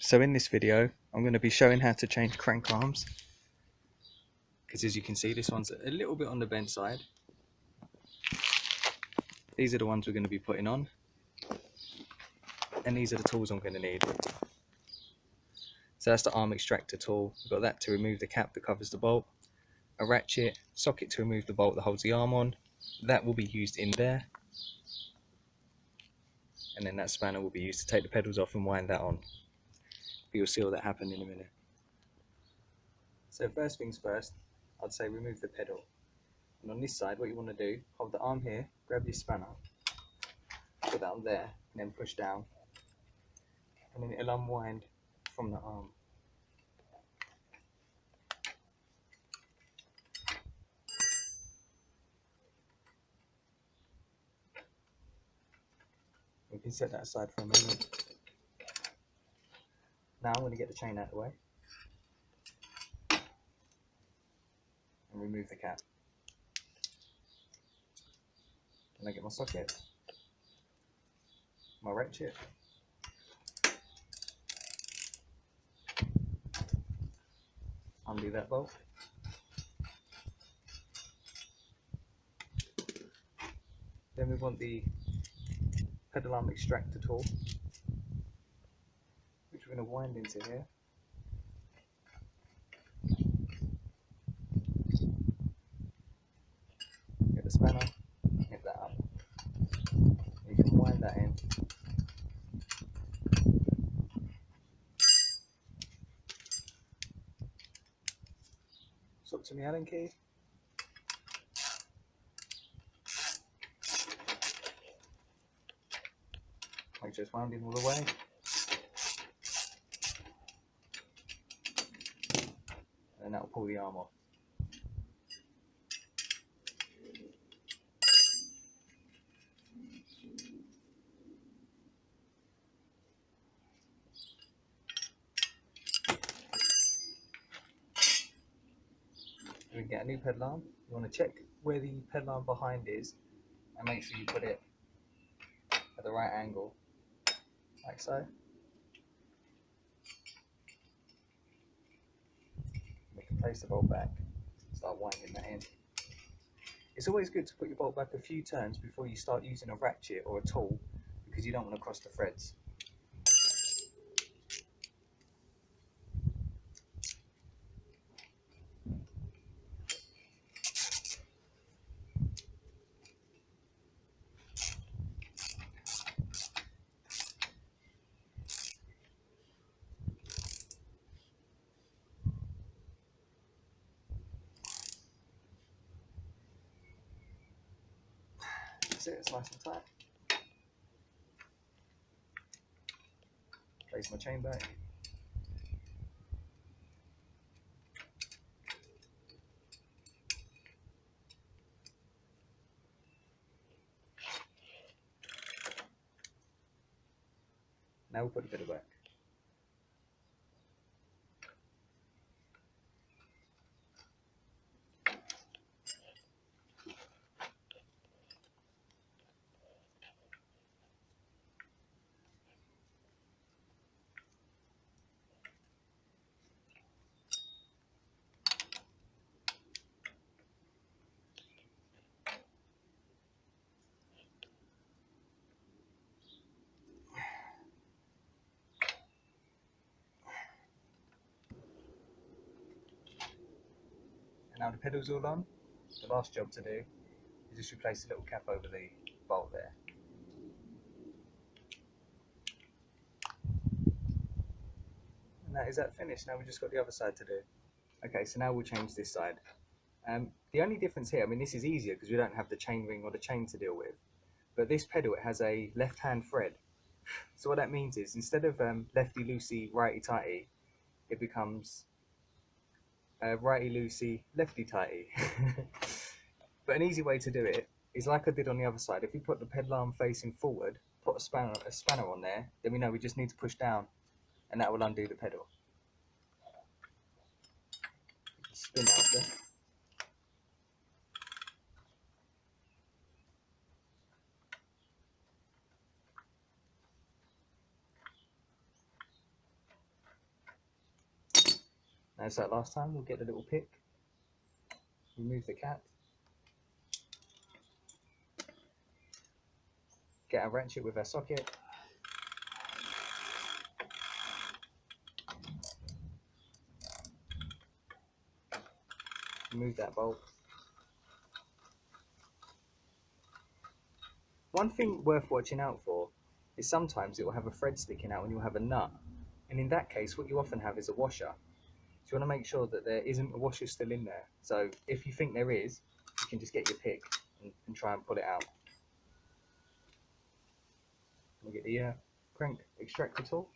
So in this video I'm going to be showing how to change crank arms, because as you can see this one's a little bit on the bent side. These are the ones we're going to be putting on, and these are the tools I'm going to need. So that's the arm extractor tool. We've got that to remove the cap that covers the bolt, a ratchet, socket to remove the bolt that holds the arm on, that will be used in there, and then that spanner will be used to take the pedals off and wind that on. You'll see all that happen in a minute. So first things first, I'd say remove the pedal. And on this side, what you want to do, hold the arm here, grab your spanner, put that on there, and then push down. And then it'll unwind from the arm. We can set that aside for a moment. Now I'm going to get the chain out of the way and remove the cap. And I get my socket, my ratchet, undo that bolt, then we want the pedal arm extractor tool, which we're going to wind into here. Get the spanner, hit that up. You can wind that in. It's up to me Allen key. Make sure it's wound in all the way. And that will pull the arm off. We can get a new pedal arm. You want to check where the pedal arm behind is and make sure you put it at the right angle, like so. We can place the bolt back, start winding that in. It's always good to put your bolt back a few turns before you start using a ratchet or a tool, because you don't want to cross the threads. That's it, it's nice and tight. Place my chain back. Now we'll put the pedal back. And now the pedal's all on, the last job to do is just replace the little cap over the bolt there. And that is that finished. Now we've just got the other side to do. Okay, so now we'll change this side. The only difference here, I mean this is easier because we don't have the chain ring or the chain to deal with, but this pedal, it has a left hand thread. So what that means is instead of lefty loosey, righty tighty, it becomes righty loosey, lefty tighty. But an easy way to do it is like I did on the other side. If we put the pedal arm facing forward, put a spanner on there, then we know we just need to push down and that will undo the pedal. Spin it up there. As like last time, we'll get the little pick, remove the cap, get our ratchet with our socket, remove that bolt. One thing worth watching out for is sometimes it will have a thread sticking out and you'll have a nut, and in that case what you often have is a washer. So you want to make sure that there isn't a washer still in there. So if you think there is, you can just get your pick and try and pull it out. We'll get the crank extractor tool,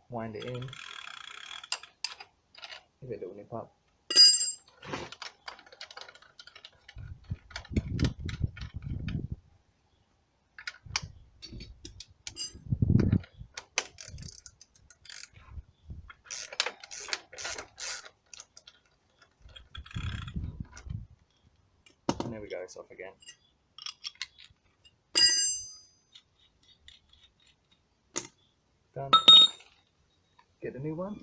wind it in, give it a little nip up. And there we go, it's off again. Done. Get the new one.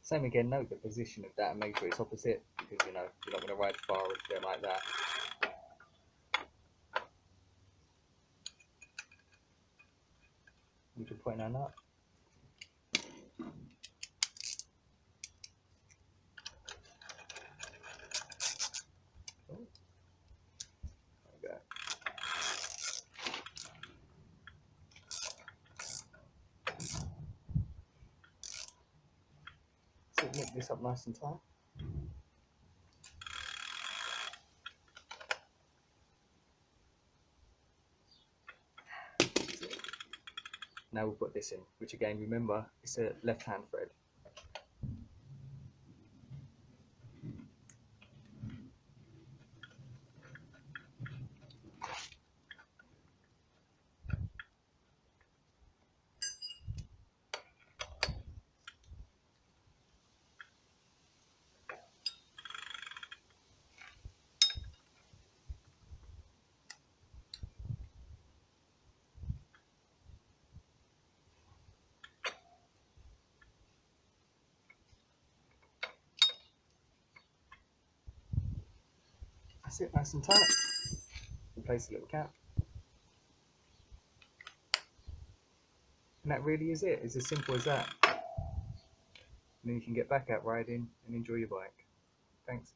Same again, note the position of that and make sure it's opposite, because you know you're not going to ride far if they're like that. We can point our nut. Oh. There we go. So nip this up nice and tight. Now we'll put this in, which again, remember, it's a left-hand thread. That's it, nice and tight. Place a little cap. And that really is it. It's as simple as that. And then you can get back out riding and enjoy your bike. Thanks.